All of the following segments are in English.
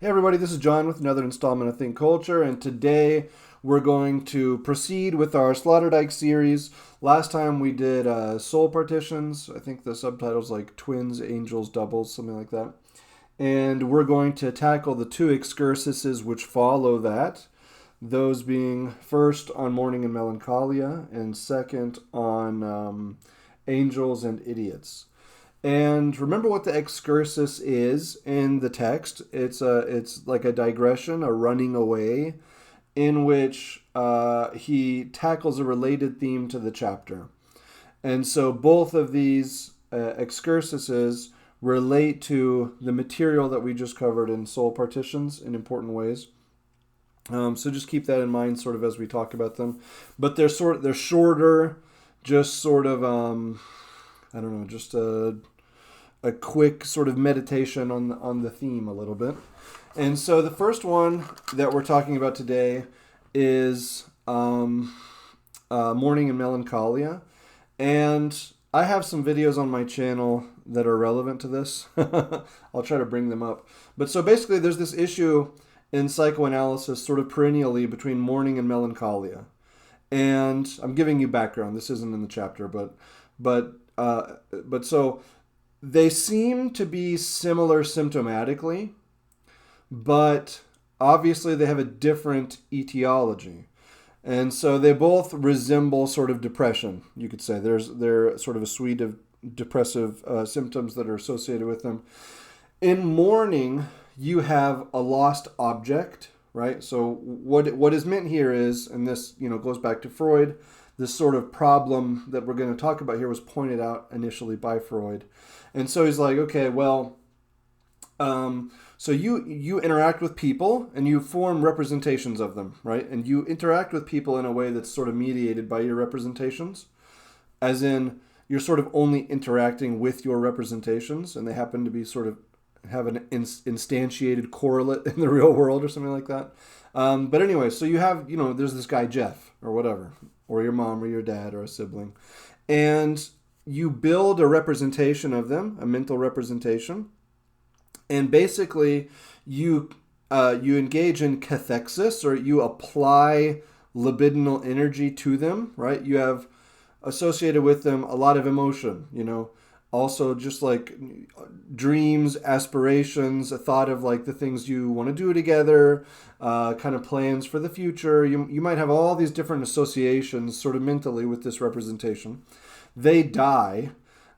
Hey everybody, this is John with another installment of Think Culture, and today we're going to proceed with our Sloterdijk series. Last time we did soul partitions. I think the subtitle's like twins, angels, doubles, something like that. And we're going to tackle the two excursuses which follow that. Those being first on Mourning and Melancholia, and second on angels and idiots. And remember what the excursus is in the text. It's like a digression, a running away, in which he tackles a related theme to the chapter. And so both of these excursuses relate to the material that we just covered in soul partitions in important ways. So just keep that in mind, sort of as we talk about them. But they're shorter, just sort of I don't know, just a quick sort of meditation on the theme a little bit. And so the first one that we're talking about today is Mourning and Melancholia. And I have some videos on my channel that are relevant to this. I'll try to bring them up. But so basically there's this issue in psychoanalysis sort of perennially between mourning and melancholia. And I'm giving you background. This isn't in the chapter, but so they seem to be similar symptomatically, but obviously they have a different etiology. And so they both resemble sort of depression, you could say. They're sort of a suite of depressive symptoms that are associated with them. In mourning, you have a lost object, right? So what is meant here is, and this goes back to Freud, this sort of problem that we're going to talk about here was pointed out initially by Freud. And so he's like, okay, well, so you interact with people and you form representations of them, right? And you interact with people in a way that's sort of mediated by your representations, as in you're sort of only interacting with your representations, and they happen to be sort of have an instantiated correlate in the real world or something like that. But anyway, so you have, there's this guy Jeff or whatever, or your mom or your dad or a sibling, and you build a representation of them, a mental representation, and basically you engage in cathexis, or you apply libidinal energy to them, right? You have associated with them a lot of emotion, also just like dreams, aspirations, a thought of like the things you want to do together, kind of plans for the future. You might have all these different associations sort of mentally with this representation. They die,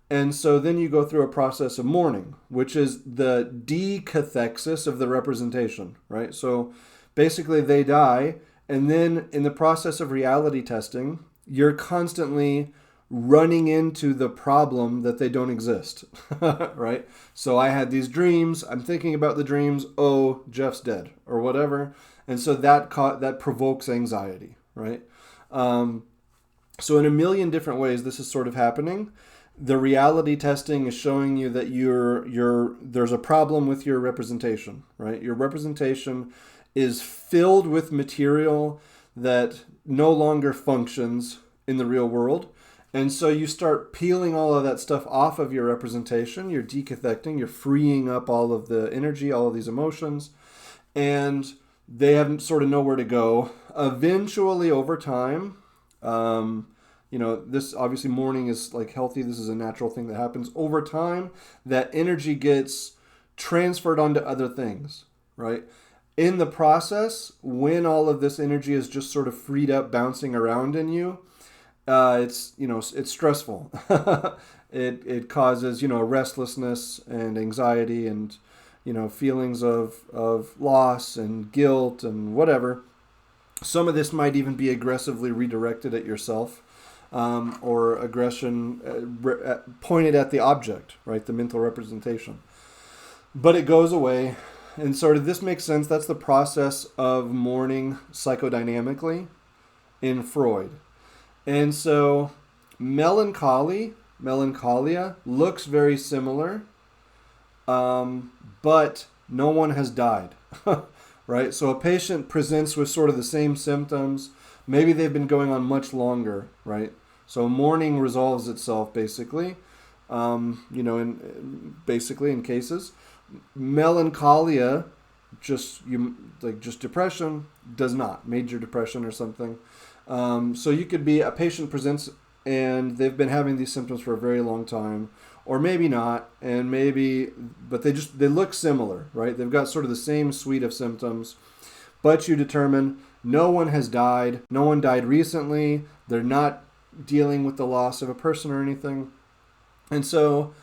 and so then you go through a process of mourning, which is the decathexis of the representation, right? So basically they die, and then in the process of reality testing, you're constantly running into the problem that they don't exist, right? So I had these dreams, I'm thinking about the dreams, oh, Jeff's dead, or whatever, and so that provokes anxiety, right? So in a million different ways, this is sort of happening. The reality testing is showing you that there's a problem with your representation, right? Your representation is filled with material that no longer functions in the real world. And so you start peeling all of that stuff off of your representation. You're decathecting, you're freeing up all of the energy, all of these emotions, and they have sort of nowhere to go. Eventually, over time, this obviously mourning is like healthy. This is a natural thing that happens over time. That energy gets transferred onto other things, right? In the process, when all of this energy is just sort of freed up, bouncing around in you, it's stressful. It causes, restlessness and anxiety and, feelings of loss and guilt and whatever. Some of this might even be aggressively redirected at yourself, or aggression pointed at the object, right? The mental representation. But it goes away. And sort of this makes sense. That's the process of mourning psychodynamically in Freud. And so melancholia looks very similar, but no one has died. Right? So a patient presents with sort of the same symptoms. Maybe they've been going on much longer, right? So mourning resolves itself basically, in cases. Melancholia just depression does not, major depression or something. So you could be, a patient presents and they've been having these symptoms for a very long time, or maybe not, and maybe, but they look similar, right? They've got sort of the same suite of symptoms, but you determine no one has died, no one died recently, they're not dealing with the loss of a person or anything. And so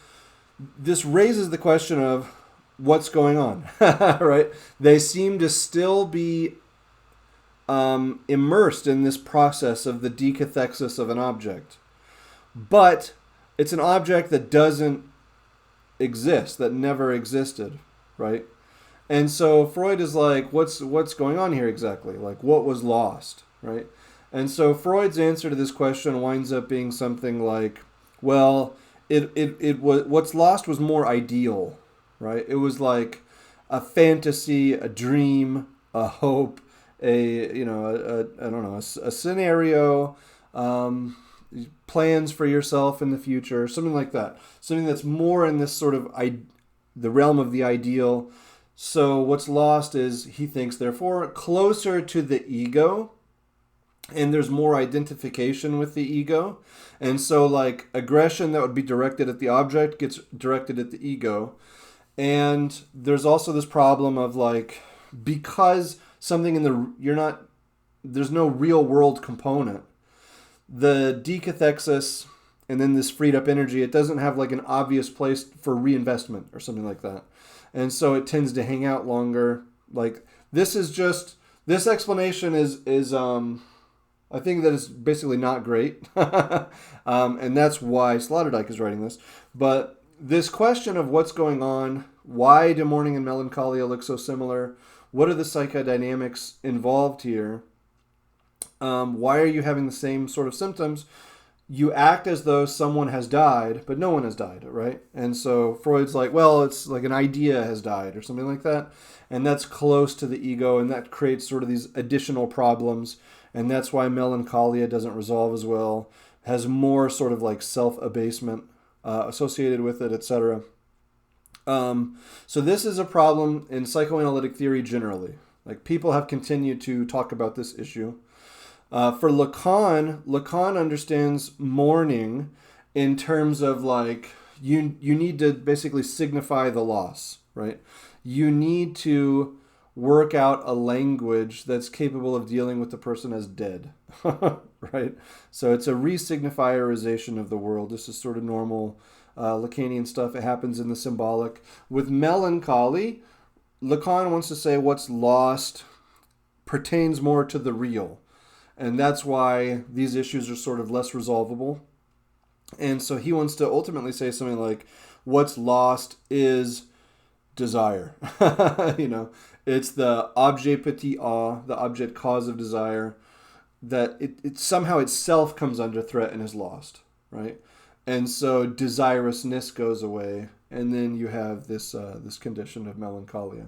this raises the question of what's going on, right? They seem to still be immersed in this process of the decathexis of an object. But it's an object that doesn't exist, that never existed, right? And so Freud is like, what's going on here exactly? Like, what was lost, right? And so Freud's answer to this question winds up being something like, well, it was, what's lost was more ideal, right? It was like a fantasy, a dream, a hope, a scenario, plans for yourself in the future, something like that. Something that's more in this sort of the realm of the ideal. So what's lost is, he thinks, therefore, closer to the ego, and there's more identification with the ego. And so, like, aggression that would be directed at the object gets directed at the ego. And there's also this problem of, like, because something there's no real world component, the decathexis and then this freed up energy, it doesn't have like an obvious place for reinvestment or something like that. And so it tends to hang out longer. Like, this explanation is I think that is basically not great. And that's why Sloterdijk is writing this. But this question of what's going on, why do Mourning and Melancholia look so similar? What are the psychodynamics involved here? Why are you having the same sort of symptoms? You act as though someone has died, but no one has died, right? And so Freud's like, well, it's like an idea has died or something like that. And that's close to the ego, and that creates sort of these additional problems. And that's why Melancholia doesn't resolve as well, has more sort of like self-abasement associated with it, etc. So this is a problem in psychoanalytic theory generally. Like, people have continued to talk about this issue. For Lacan understands mourning in terms of, like, you need to basically signify the loss, right? You need to work out a language that's capable of dealing with the person as dead, right? So it's a resignifierization of the world. This is sort of normal Lacanian stuff. It happens in the symbolic. With melancholy, Lacan wants to say what's lost pertains more to the real. And that's why these issues are sort of less resolvable. And so he wants to ultimately say something like, what's lost is desire. It's the objet petit a, the object cause of desire, that it somehow itself comes under threat and is lost, right? And so desirousness goes away, and then you have this condition of melancholia.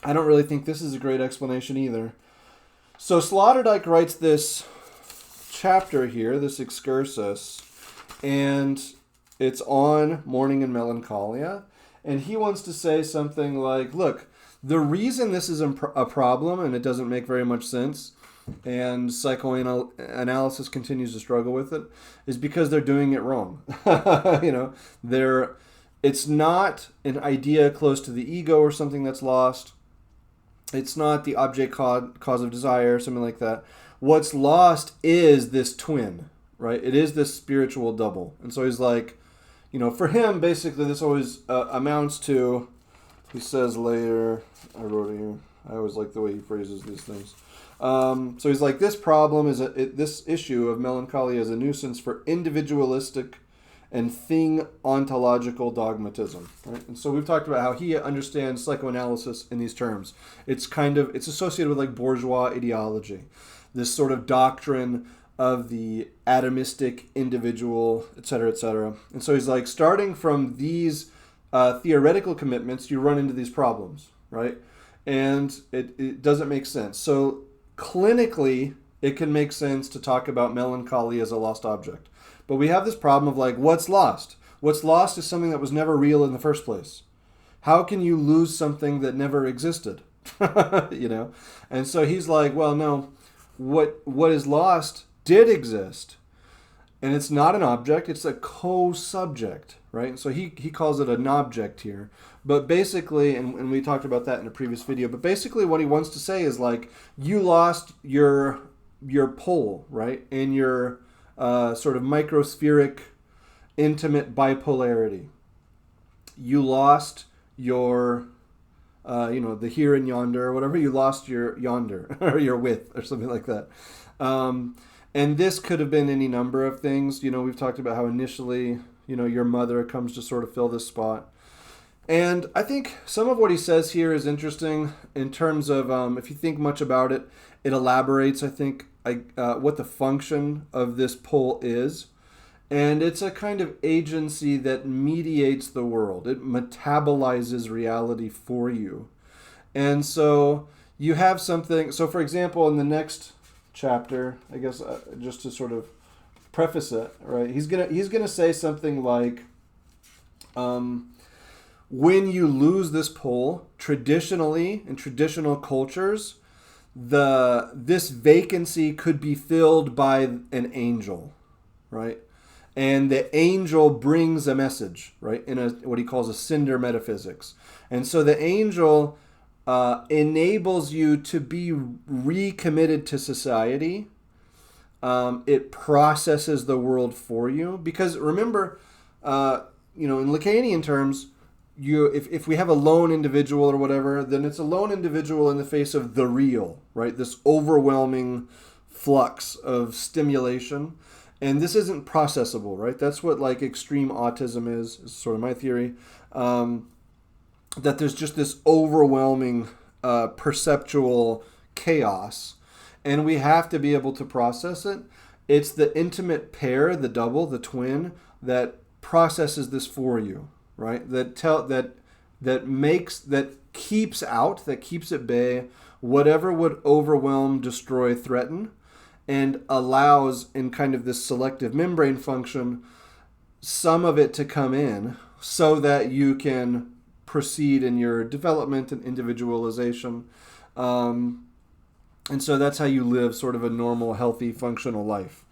I don't really think this is a great explanation either. So Sloterdijk writes this chapter here, this excursus, and it's on Mourning and Melancholia, and he wants to say something like, look, the reason this is a problem, and it doesn't make very much sense, and psychoanalysis continues to struggle with it, is because they're doing it wrong. It's not an idea close to the ego or something that's lost. It's not the object cause of desire, something like that. What's lost is this twin, right? It is this spiritual double. And so he's like, for him, basically, this always amounts to, he says later, I wrote it here. I always like the way he phrases these things. So he's like, this problem is this issue of melancholia is a nuisance for individualistic and thing ontological dogmatism, right? And so we've talked about how he understands psychoanalysis in these terms. It's associated with like bourgeois ideology, this sort of doctrine of the atomistic individual, etc., etc. And so he's like, starting from these theoretical commitments, you run into these problems, right? And it doesn't make sense. So clinically, it can make sense to talk about melancholy as a lost object. But we have this problem of like, what's lost? What's lost is something that was never real in the first place. How can you lose something that never existed? You know? And so he's like, well, no, what is lost did exist. And it's not an object, it's a co-subject, right? So he calls it an object here. But basically, and we talked about that in a previous video, but basically what he wants to say is like, you lost your pole, right? In your sort of microspheric, intimate bipolarity. You lost your, the here and yonder, or whatever. You lost your yonder, or your width, or something like that. And this could have been any number of things. We've talked about how initially, your mother comes to sort of fill this spot. And I think some of what he says here is interesting in terms of, if you think much about it, it elaborates, I think, what the function of this pole is. And it's a kind of agency that mediates the world. It metabolizes reality for you. And so you have something, so for example, in the next chapter, I guess, just to sort of preface it, right? He's gonna say something like, when you lose this pole, traditionally in traditional cultures, this vacancy could be filled by an angel, right? And the angel brings a message, right? In what he calls a cinder metaphysics. And so the angel enables you to be recommitted to society. It processes the world for you. Because remember, in Lacanian terms, if we have a lone individual or whatever, then it's a lone individual in the face of the real, right? This overwhelming flux of stimulation. And this isn't processable, right? That's what like extreme autism is sort of my theory. That there's just this overwhelming perceptual chaos, and we have to be able to process it. It's the intimate pair, the double, the twin, that processes this for you, right? That keeps at bay whatever would overwhelm, destroy, threaten, and allows, in kind of this selective membrane function, some of it to come in so that you can proceed in your development and individualization. And so that's how you live sort of a normal, healthy, functional life.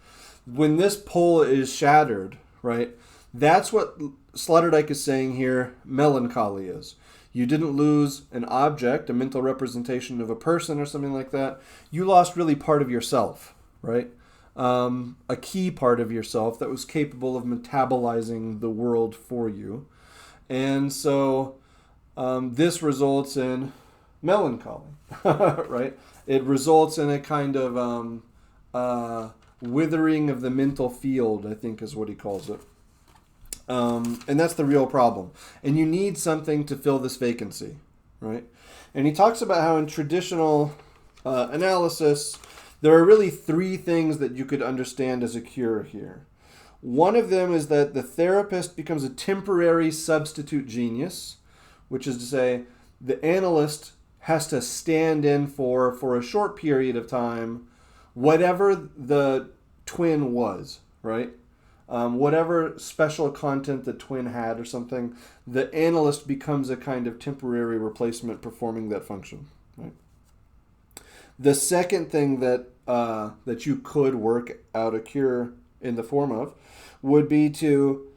When this pole is shattered, right, that's what Sloterdijk is saying here melancholy is. You didn't lose an object, a mental representation of a person or something like that. You lost really part of yourself, right? A key part of yourself that was capable of metabolizing the world for you. And so this results in melancholy, right? It results in a kind of withering of the mental field, I think is what he calls it. And that's the real problem. And you need something to fill this vacancy, right? And he talks about how in traditional analysis, there are really three things that you could understand as a cure here. One of them is that the therapist becomes a temporary substitute genius, which is to say the analyst has to stand in for a short period of time, whatever the twin was, right? Whatever special content the twin had or something, the analyst becomes a kind of temporary replacement performing that function, right? The second thing that you could work out a cure in the form of would be to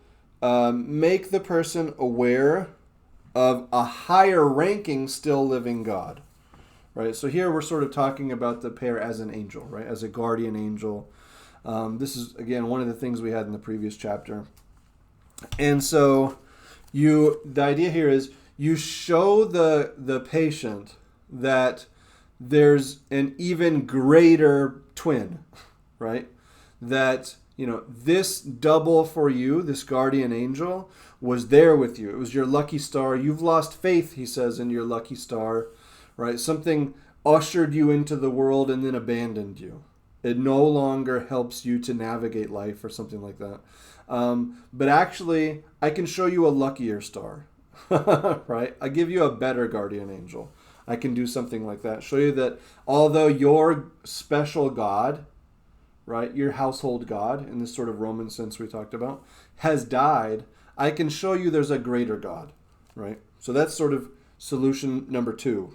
make the person aware of a higher ranking still living God, right? So here we're sort of talking about the pair as an angel, right? As a guardian angel. This is, again, one of the things we had in the previous chapter. And so the idea here is you show the patient that there's an even greater twin, right? That, this double for you, this guardian angel, was there with you. It was your lucky star. You've lost faith, he says, in your lucky star, right? Something ushered you into the world and then abandoned you. It no longer helps you to navigate life or something like that. But actually, I can show you a luckier star, right? I give you a better guardian angel. I can do something like that. Show you that although your special God, right, your household God, in this sort of Roman sense we talked about, has died, I can show you there's a greater God, right? So that's sort of solution number 2.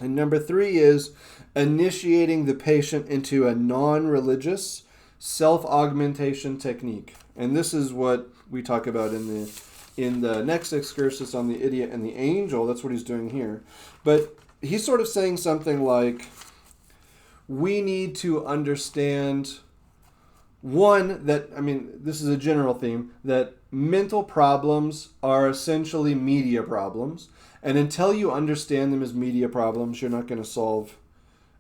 And number 3 is initiating the patient into a non-religious self-augmentation technique. And this is what we talk about in the next excursus on the idiot and the angel. That's what he's doing here. But he's sort of saying something like, we need to understand, one, that, I mean, this is a general theme, that mental problems are essentially media problems. And until you understand them as media problems, you're not going to solve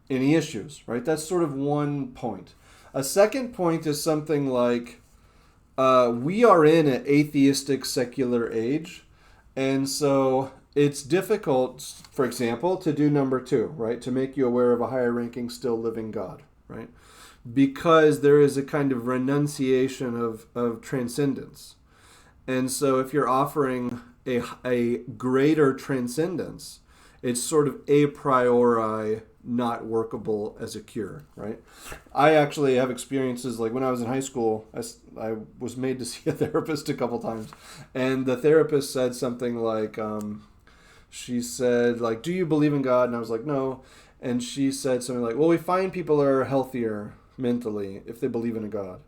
any issues, right? That's sort of one point. A second point is something like, we are in an atheistic secular age, and so it's difficult, for example, to do number 2, right? To make you aware of a higher ranking, still living God, right? Because there is a kind of renunciation of transcendence. And so if you're offering a greater transcendence, it's sort of a priori not workable as a cure, right? I actually have experiences like when I was in high school, I was made to see a therapist a couple times, and the therapist said something like, she said, like, do you believe in God? And I was like, no. And she said something like, well, we find people are healthier mentally if they believe in a God.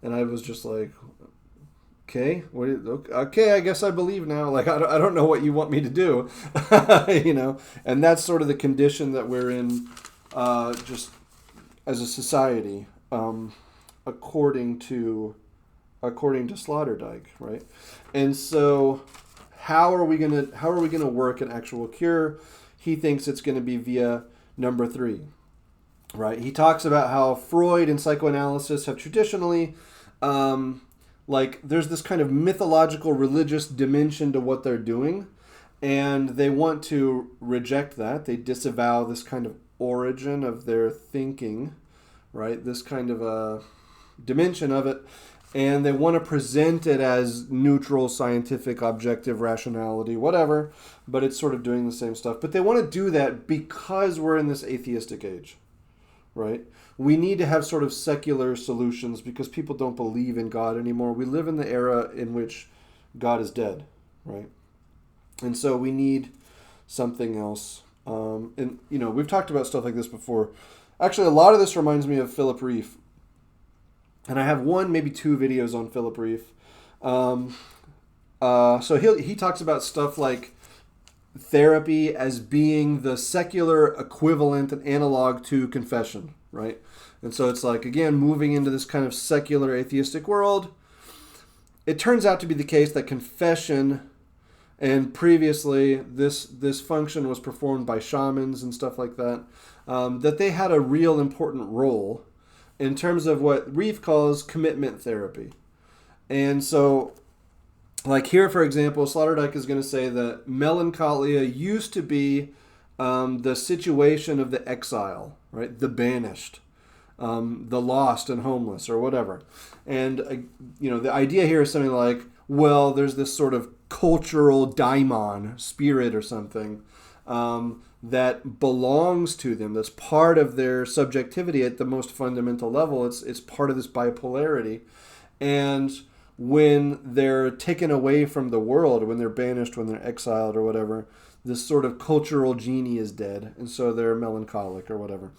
And I was just like, okay, okay, I guess I believe now. Like, I don't know what you want me to do, you know. And that's sort of the condition that we're in, just as a society, according to Sloterdijk, right? And so, how are we gonna work an actual cure? He thinks it's going to be via number 3, right? He talks about how Freud and psychoanalysis have traditionally, like, there's this kind of mythological religious dimension to what they're doing, and they want to reject that. They disavow this kind of origin of their thinking, right? This kind of a dimension of it, and they want to present it as neutral, scientific, objective rationality, whatever, but it's sort of doing the same stuff. But they want to do that because we're in this atheistic age, right? We need to have sort of secular solutions because people don't believe in God anymore. We live in the era in which God is dead, right? And so we need something else. And, you know, we've talked about stuff like this before. Actually, a lot of this reminds me of Philip Reef. And I have 1, maybe 2 videos on Philip Reef. So he talks about stuff like therapy as being the secular equivalent and analog to confession, right? And so it's like, again, moving into this kind of secular atheistic world. It turns out to be the case that confession, and previously this function was performed by shamans and stuff like that, that they had a real important role in terms of what Reef calls commitment therapy. And so, like here, for example, Sloterdijk is going to say that melancholia used to be the situation of the exile, right? The banished, the lost and homeless, or whatever. And, you know, the idea here is something like, well, there's this sort of cultural daimon, spirit or something, that belongs to them, that's part of their subjectivity at the most fundamental level. It's part of this bipolarity. And when they're taken away from the world, when they're banished, when they're exiled or whatever, this sort of cultural genie is dead, and so they're melancholic or whatever.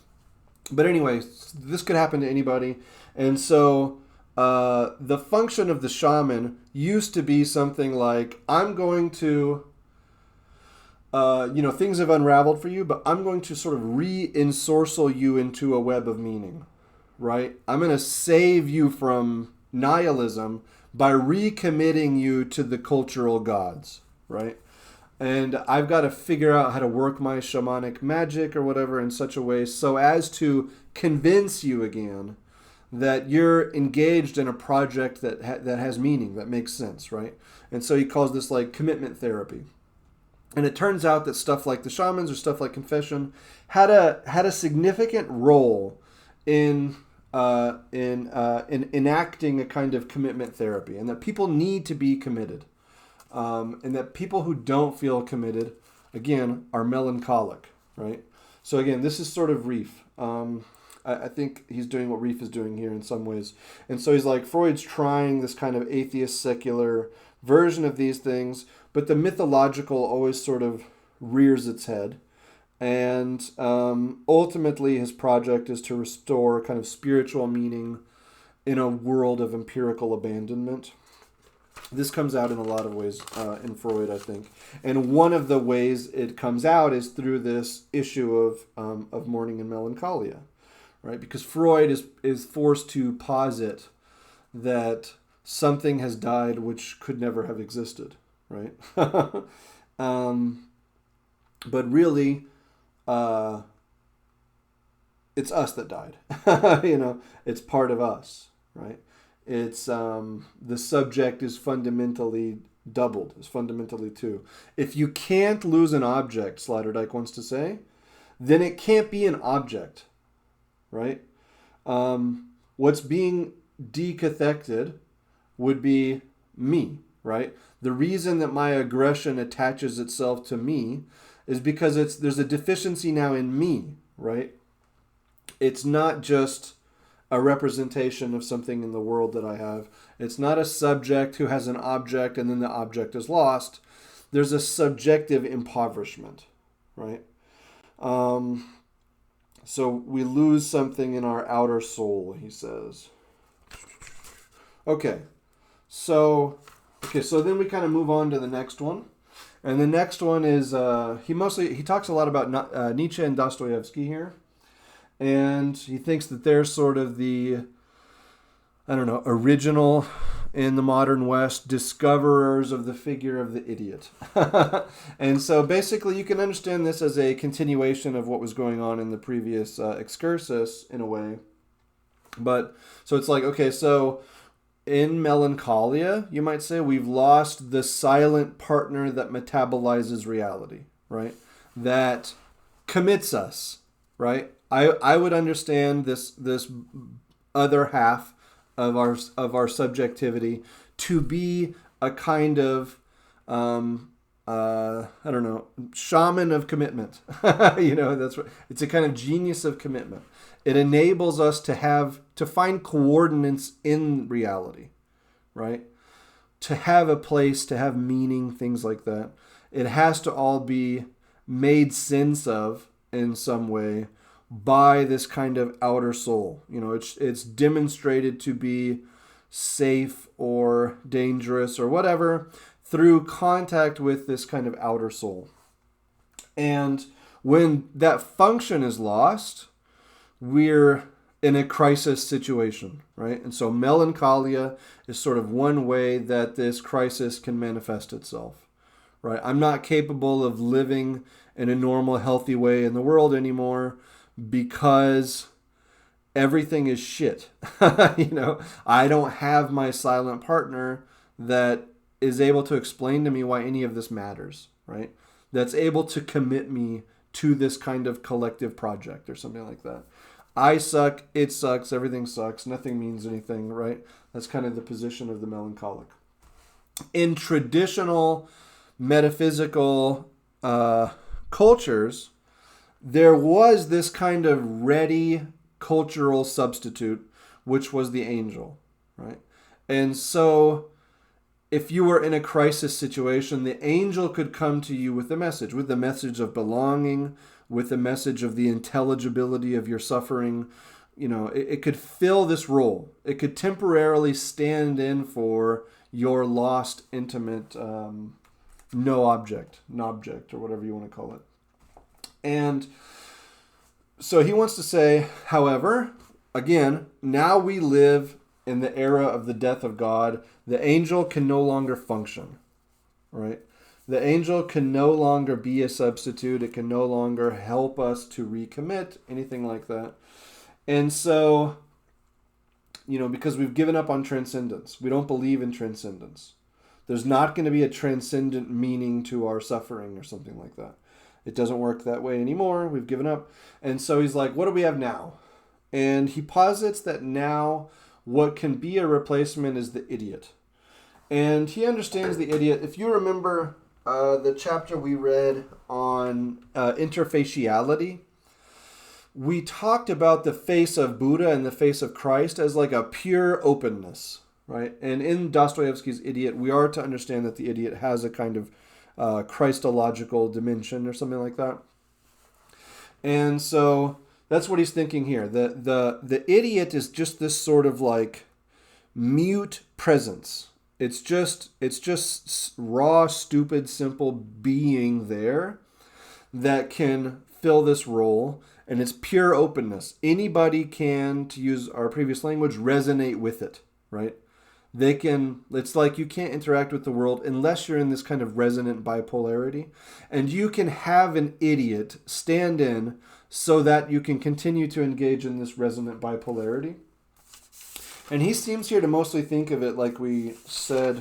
But anyway, this could happen to anybody. And so the function of the shaman used to be something like, I'm going to, things have unraveled for you, but I'm going to sort of re-ensorcel you into a web of meaning, right? I'm going to save you from nihilism by recommitting you to the cultural gods, right? And I've got to figure out how to work my shamanic magic or whatever in such a way so as to convince you again that you're engaged in a project that has meaning, that makes sense, right? And so he calls this like commitment therapy. And it turns out that stuff like the shamans or stuff like confession had a significant role in enacting a kind of commitment therapy, and that people need to be committed, and that people who don't feel committed, again, are melancholic, right? So again, this is sort of Reef. I think he's doing what Reef is doing here in some ways. And so he's like, Freud's trying this kind of atheist secular version of these things, but the mythological always sort of rears its head. And ultimately, his project is to restore kind of spiritual meaning in a world of empirical abandonment. This comes out in a lot of ways in Freud, I think. And one of the ways it comes out is through this issue of Mourning and Melancholia, right? Because Freud is forced to posit that something has died which could never have existed, right? But really, it's us that died. It's part of us, right? It's the subject is fundamentally doubled, is fundamentally two. If you can't lose an object, Sloterdijk wants to say, then it can't be an object, right? What's being decathected would be me, right? The reason that my aggression attaches itself to me is because there's a deficiency now in me, right? It's not just a representation of something in the world that I have. It's not a subject who has an object and then the object is lost. There's a subjective impoverishment, right? So we lose something in our outer soul, he says. Okay, so then we kind of move on to the next one. And the next one is, he talks a lot about Nietzsche and Dostoevsky here. And he thinks that they're sort of the, original in the modern West discoverers of the figure of the idiot. And so basically you can understand this as a continuation of what was going on in the previous Excursus in a way. But, so it's like, okay, so in Melancholia, you might say, we've lost the silent partner that metabolizes reality, right? That commits us, right? I would understand this other half of our subjectivity to be a kind of shaman of commitment. That's what it's a kind of genius of commitment. It enables us to find coordinates in reality, right? To have a place, to have meaning, things like that. It has to all be made sense of in some way by this kind of outer soul. It's demonstrated to be safe or dangerous or whatever through contact with this kind of outer soul. And when that function is lost, we're in a crisis situation, right? And so melancholia is sort of one way that this crisis can manifest itself, right? I'm not capable of living in a normal, healthy way in the world anymore because everything is shit. I don't have my silent partner that is able to explain to me why any of this matters, right? That's able to commit me to this kind of collective project or something like that. I suck, it sucks, everything sucks, nothing means anything, right? That's kind of the position of the melancholic. In traditional metaphysical cultures, there was this kind of ready cultural substitute, which was the angel, right? And so if you were in a crisis situation, the angel could come to you with the message of belonging, with the message of the intelligibility of your suffering. It could fill this role. It could temporarily stand in for your lost, intimate, object, or whatever you want to call it. And so he wants to say, however, again, now we live in the era of the death of God. The angel can no longer function, right? The angel can no longer be a substitute. It can no longer help us to recommit, anything like that. And so, because we've given up on transcendence. We don't believe in transcendence. There's not going to be a transcendent meaning to our suffering or something like that. It doesn't work that way anymore. We've given up. And so he's like, what do we have now? And he posits that now what can be a replacement is the idiot. And he understands the idiot. If you remember the chapter we read on interfaciality, we talked about the face of Buddha and the face of Christ as like a pure openness, right? And in Dostoevsky's Idiot, we are to understand that the idiot has a kind of Christological dimension or something like that. And so that's what he's thinking here. The idiot is just this sort of like mute presence. It's just raw, stupid, simple being there that can fill this role, and it's pure openness. Anybody can, to use our previous language, resonate with it, right? They can, it's like you can't interact with the world unless you're in this kind of resonant bipolarity. And you can have an idiot stand in so that you can continue to engage in this resonant bipolarity. And he seems here to mostly think of it like we said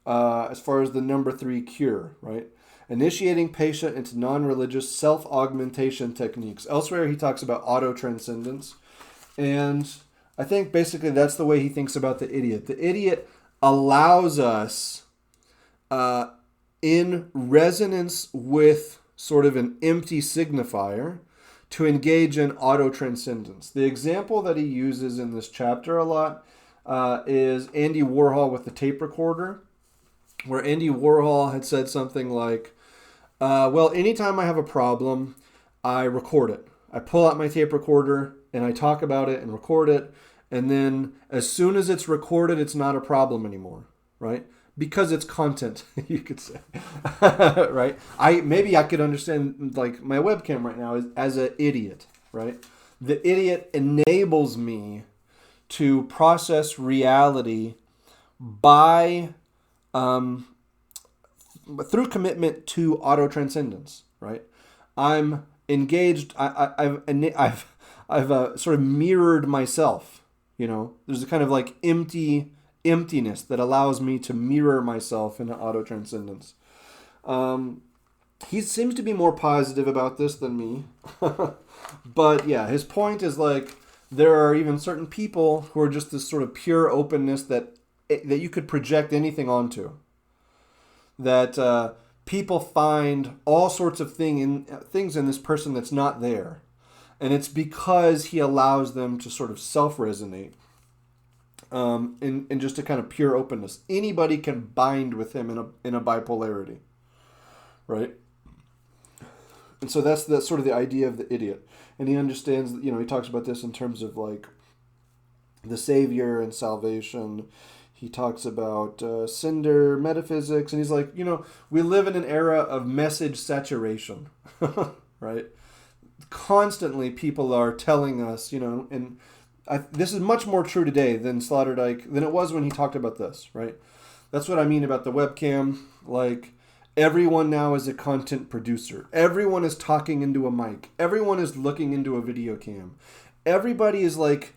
as far as the number 3 cure, right? Initiating patient into non-religious self-augmentation techniques. Elsewhere, he talks about auto-transcendence. And I think basically that's the way he thinks about the idiot. The idiot allows us, in resonance with sort of an empty signifier, to engage in auto-transcendence. The example that he uses in this chapter a lot is Andy Warhol with the tape recorder, where Andy Warhol had said something like, well, anytime I have a problem, I record it. I pull out my tape recorder and I talk about it and record it. And then as soon as it's recorded, it's not a problem anymore, right? Because it's content, you could say, right? Maybe I could understand like my webcam right now as an idiot, right? The idiot enables me to process reality by through commitment to auto-transcendence, right? I'm engaged. I've sort of mirrored myself. You know, there's a kind of like emptiness that allows me to mirror myself in auto-transcendence. He seems to be more positive about this than me. But yeah, his point is like there are even certain people who are just this sort of pure openness that you could project anything onto. That people find all sorts of things in this person that's not there. And it's because he allows them to sort of self-resonate in just a kind of pure openness. Anybody can bind with him in a bipolarity, right? And so that's sort of the idea of the idiot. And he understands, he talks about this in terms of like the Savior and salvation. He talks about cinder metaphysics. And he's like, we live in an era of message saturation, right? Constantly people are telling us, and this is much more true today than Sloterdijk, than it was when he talked about this, right? That's what I mean about the webcam. Like, everyone now is a content producer. Everyone is talking into a mic. Everyone is looking into a video cam. Everybody is like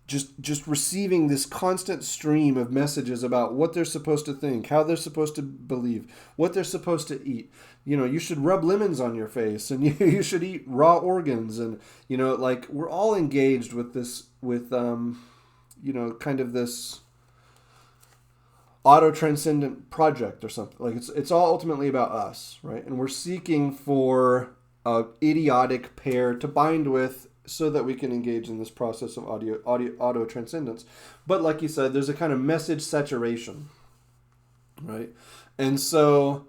just receiving this constant stream of messages about what they're supposed to think, how they're supposed to believe, what they're supposed to eat. You should rub lemons on your face, and you should eat raw organs, and like we're all engaged with this, kind of this auto-transcendent project or something. Like it's all ultimately about us, right? And we're seeking for a idiotic pair to bind with, so that we can engage in this process of auto-transcendence. But like you said, there's a kind of message saturation, right? And so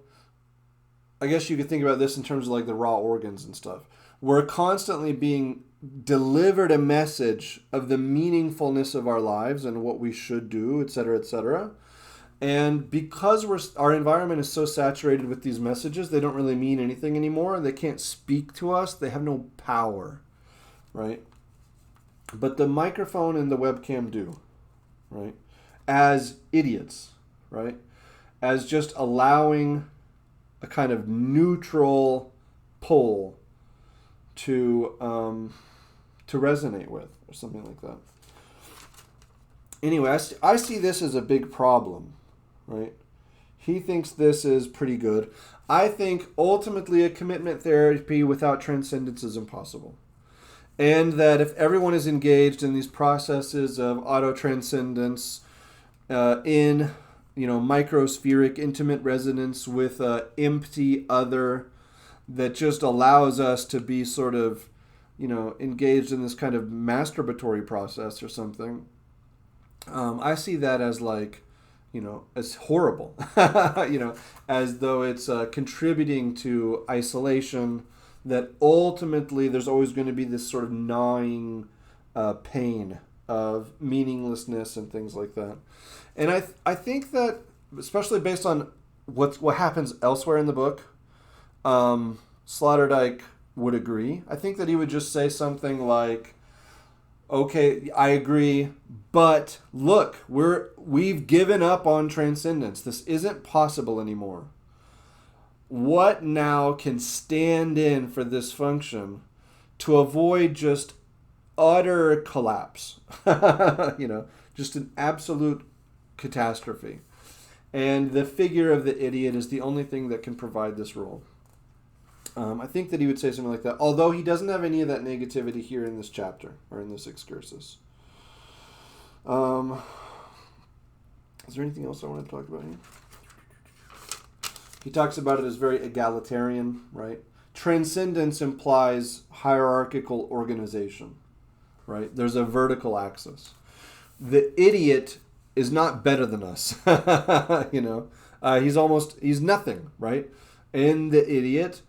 I guess you could think about this in terms of like the raw organs and stuff. We're constantly being delivered a message of the meaningfulness of our lives and what we should do, et cetera, et cetera. And because our environment is so saturated with these messages, they don't really mean anything anymore. They can't speak to us. They have no power. Right? But the microphone and the webcam do, right? As idiots, right? As just allowing a kind of neutral pull to resonate with, or something like that. Anyway, I see this as a big problem, right? He thinks this is pretty good. I think ultimately a commitment therapy without transcendence is impossible. And that if everyone is engaged in these processes of auto-transcendence in, microspheric, intimate resonance with an empty other that just allows us to be sort of, engaged in this kind of masturbatory process or something, I see that as like, as horrible, as though it's contributing to isolation, that ultimately there's always going to be this sort of gnawing pain of meaninglessness and things like that. And I think that, especially based on what happens elsewhere in the book, Sloterdijk would agree. I think that he would just say something like, okay, I agree, but look, we've given up on transcendence. This isn't possible anymore. What now can stand in for this function to avoid just utter collapse? Just an absolute catastrophe. And the figure of the idiot is the only thing that can provide this role. I think that he would say something like that, although he doesn't have any of that negativity here in this chapter, or in this excursus. Is there anything else I want to talk about here? He talks about it as very egalitarian, right? Transcendence implies hierarchical organization, right? There's a vertical axis. The idiot is not better than us, he's nothing, right? In the idiot,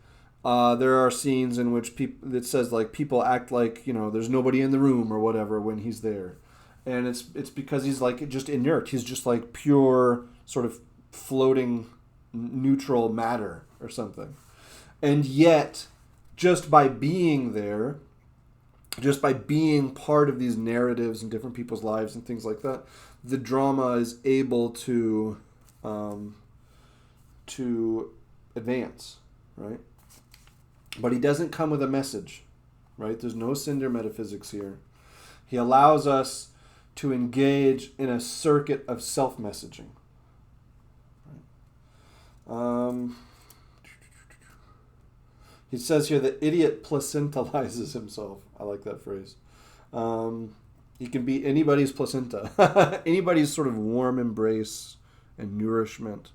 there are scenes in which it says like people act like there's nobody in the room or whatever when he's there, and it's because he's like just inert. He's just like pure sort of floating neutral matter or something, and yet just by being there, just by being part of these narratives in different people's lives and things like that, the drama is able to advance, right? But he doesn't come with a message, right? There's no cinder metaphysics here. He allows us to engage in a circuit of self-messaging. He says here that idiot placentalizes himself. I like that phrase. He can be anybody's placenta, anybody's sort of warm embrace and nourishment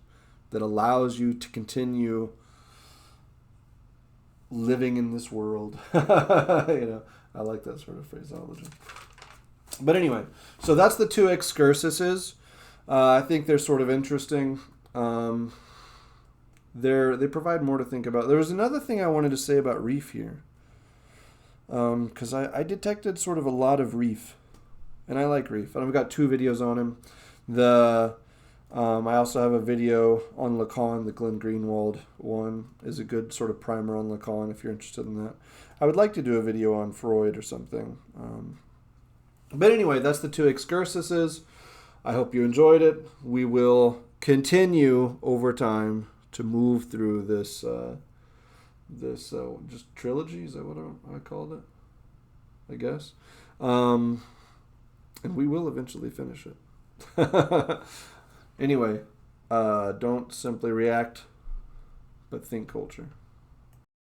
that allows you to continue living in this world. I like that sort of phraseology. But anyway, so that's the two excursuses. I think they're sort of interesting. They provide more to think about. There was another thing I wanted to say about Reef here, because I detected sort of a lot of Reef, and I like Reef. And I've got 2 videos on him. I also have a video on Lacan. The Glenn Greenwald one is a good sort of primer on Lacan if you're interested in that. I would like to do a video on Freud or something. But anyway, that's the 2 excursuses. I hope you enjoyed it. We will continue over time to move through this just trilogy. Is that what I called it? I guess. And we will eventually finish it. Anyway, don't simply react, but think culture.